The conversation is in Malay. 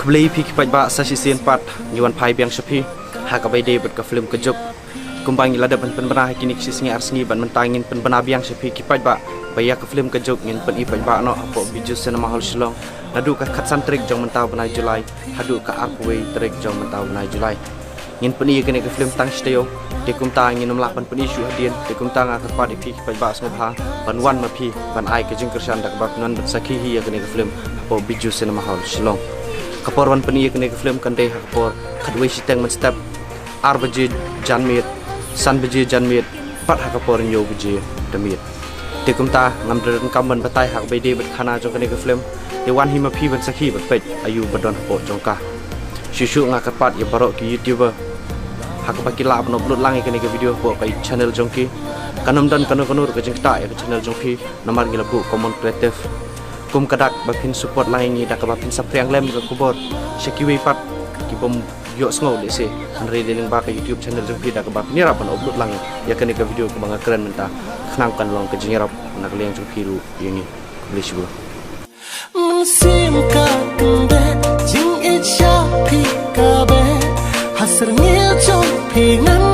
Kebeli pi kipat ba sasi sian pat yuan pai biang sepi hakabai de bet ka film kejuk kumbang ilada penbenah kini kisingi arsingi ban mentangin penbenah biang sepi kipat ba baya ka film kejuk ngin pen ipat ba no apo biju cinema hall Shillong nadu ka khatsan trik jong mentau benai Julai hadu ka arkway trik jong mentau benai Julai ngin pen iya kene ka film tang steo de kumta ngin nomlak pen isu hadian de kumta nga ka pi kipat ba snobha ban wan ma pi ban ai ka jing kersan dak ba non bet sakhi hi ya kene ka film apo biju cinema hall Shillong kaporwan peniya kene ke film kande hakapor kadwe siteng men step arbaje janmit san baje janmit pat hakapor nyo baje damit te kumta ngamdren kamban batai hak bede bet khana jong kene ke film te wan hima phi ban sakhi bat pet ayu badon hapo jongka shushu ngakapat ya barok ki youtuber hakapaki lab no upload lang kene ke video po kai channel jongki kanam dan kanur ke jengta ya channel jongki nomor gilabu common creative kum kadak bapin support lain ni dak bapin sapriang lem ke kubor sekiwi pat ki bom yo sngo le se andre dening ba ka YouTube channel jong dak bapin ni rapan upload lang ya kene ke video kumanga keren menta khnang kan long ke jingrap nak leng jong piru yang ni please go sim ka de jing e cha pi ka be hasr ni chong pi ngan